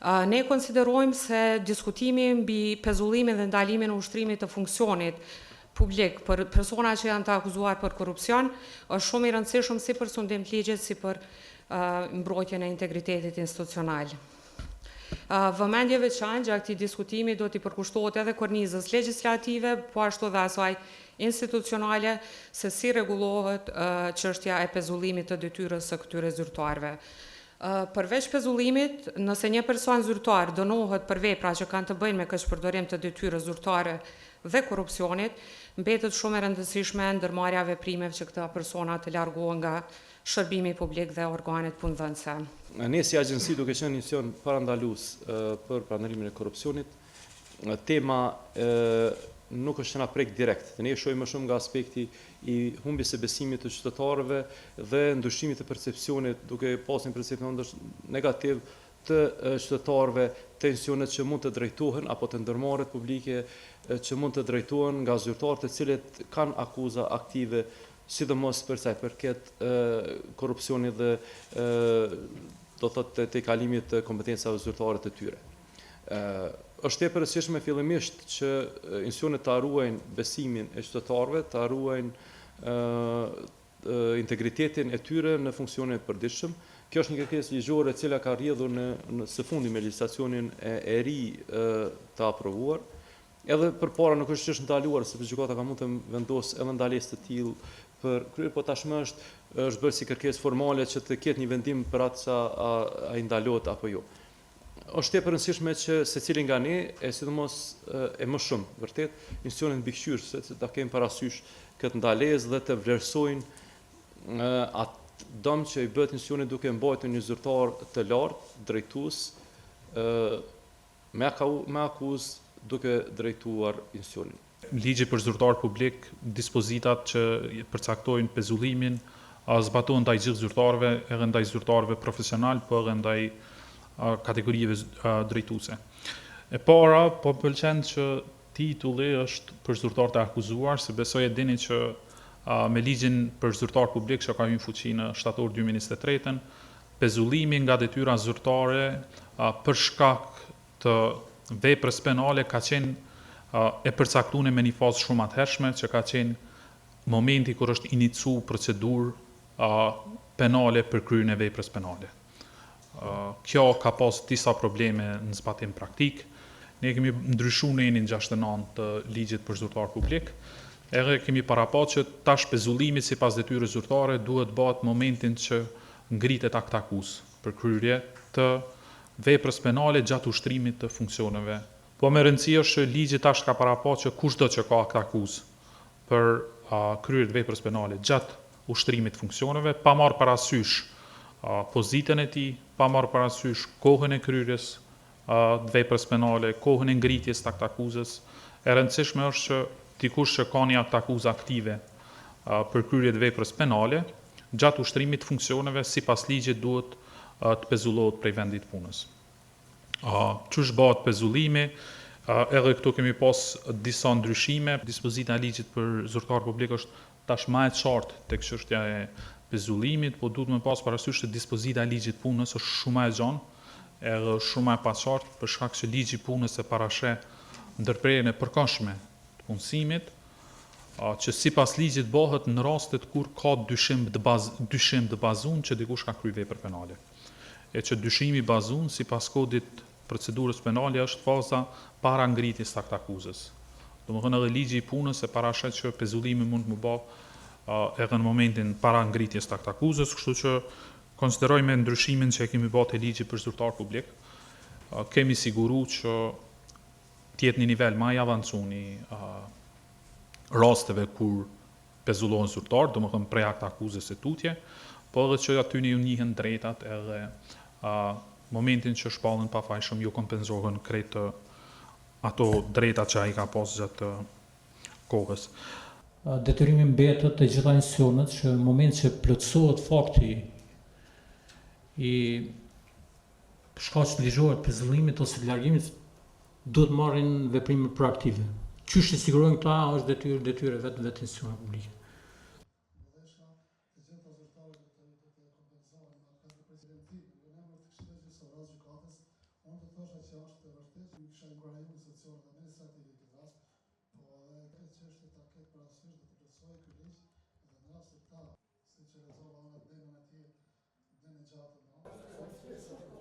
Ne konsiderojmë se diskutimi mbi pezullimin dhe ndalimin e ushtrimit të funksionit publik për persona që janë të akuzuar për korrupsion është shumë i rëndësishëm si për sundim të ligjit, si për mbrojtjen e integritetit institucional. Vëmendje veçantë gjatë këtij diskutimi do t'i përkushtohet edhe kornizës legjislative, po ashtu dhe asaj institucionale se si rregullohet çështja e pezullimit të detyrës së këtyre zyrtarëve. Përveç pezullimit, nëse një person zyrtar dënohet për vepra që kanë të bëjnë me keqpërdorim të detyrës zyrtare dhe korrupsionit, mbetet shumë e rëndësishme ndërmarrja e veprimeve që këta persona të largohen nga shërbimi publik dhe organet punëdhënëse. Ne si agjenci duke qenë mision parandalues për pranërimin e korrupsionit, tema nuk është na prek direkt. Ne shohim më shumë nga aspekti i humbjes së besimit të qytetarëve dhe ndryshimit të percepcionit, duke pasur një percepcion negativ të qytetarëve, tensionet që mund të drejtohen apo të ndërmarrjet publike që mund të drejtohen nga zyrtarë të cilët kanë akuza aktive, sidomos për sa i përket korrupsionit dhe do thotë te kalimit të kompetencave zyrtare të tyre. Është e rëndësishme fillimisht që institucionet të ruajnë besimin e qytetarëve, të ruajnë integritetin e tyre në funksionin e përditshëm. Kjo është një kërkesë ligjore e cila ka rrjedhur në së fundi me legjislacionin e ri të aprovuar. Edhe përpara nuk është çështë ndaluar sepse gjykata ka mund të vendosë edhe ndalesë të tillë për kryer, po tashmë është bërë si kërkesë formale që të ketë një vendim për atë sa ai ndalohet apo jo. Është e rëndësishme që secili nga ne, sidomos e më shumë, vërtet, institucionet mbikëqyrëse ta kenë parasysh këtë ndalesë dhe të vlerësojnë atë dëm që i bëhet institucionit duke mbajtur një zyrtar të lartë, drejtues, me akuzë duke drejtuar institucionin. Ligji për zyrtar publik, dispozitat që përcaktojnë pezullimin, zbatohen ndaj gjithë zyrtarëve, edhe ndaj zyrtarëve profesional, po edhe ndaj kategorive drejtuese. E para, po pëlqen që titulli është për zyrtar të akuzuar, se besoj e dini që me ligjin për zyrtar publik që ka hyrë në fuqi në shtator 2023, pezullimi nga detyra zyrtare për shkak të veprës penale ka qenë e përcaktuar me një fazë shumë atëhershme, që ka qenë momenti kur është inicu procedurë penale për kryerjen e veprës penale. Kjo ka pas disa probleme në zbatim praktik. Ne kemi ndryshuar në enin 69 të ligjit për zyrtar publik, edhe kemi parapat që tash pezullimi sipas detyrës zyrtare duhet bëhet momentin që ngritet akt akuzë për kryerje të veprës penale gjatë ushtrimit të funksioneve. Po me rëndësi është që ligji tash ka parapat që kushdo që ka akt akuzë për kryerje të veprës penale gjatë ushtrimit të funksioneve, pa marrë parasysh pozitën e tij, pa marrë parasysh kohën e kryerjes të veprës penale, kohën e ngritjes të akt akuzës. E rëndësishme është që dikush që ka një akt akuzë aktive për kryerje të veprës penale, gjatë ushtrimit të funksioneve, sipas ligjit duhet të pezullohet prej vendit punës. Çush bëhet pezullimi, edhe këtu kemi pas disa ndryshime. Dispozita e ligjit për zyrtar publik është tash më e qartë tek çështja e pezullimit, po duhet me pas parasysh se dispozita e ligjit punës është shumë më e gjatë, edhe shumë më e paqartë për shkak se ligji i punës e parasheh ndërprerjen e përkohshme të punësimit, që sipas ligjit bëhet në rastet kur ka dyshim të bazuar që dikush ka kryer vepër penale. E që dyshimi i bazuar sipas kodit procedurës penale është faza para ngritjes të akt akuzës. Domethënë edhe ligji i punës e parasheh që pezullimi mund të bëhet edhe në momentin para ngritjes të akt akuzës, kështu që konsiderojmë ndryshimin që e kemi bërë te ligji për zyrtar publik, kemi siguruar që të jetë një nivel më i avancuar i rasteve kur pezullohen zyrtar, domethënë prej akt akuzës e tutje, po edhe që aty ju njihen drejtat edhe momentin që shpallën pafajshëm ju kompenzohen krejt ato drejta që ai ka pas gjatë kohës. Detyrimi mbetet të gjitha institucionet që në moment që plotësohet fakti i shkaqe ligjore të pezullimit ose të largimit, duhet marrin veprime proaktive. Qysh i sigurojnë këta është detyrë vetë institucioneve publike. që është e vërtet, ju kisha inkuraju institucionet administrative këtë rast, po edhe këtë çështje ta ketë parasysh dhe të plotësojë ky ligj dhe në rast se ta, siç e lexova unë atë atje, dhe në gjatë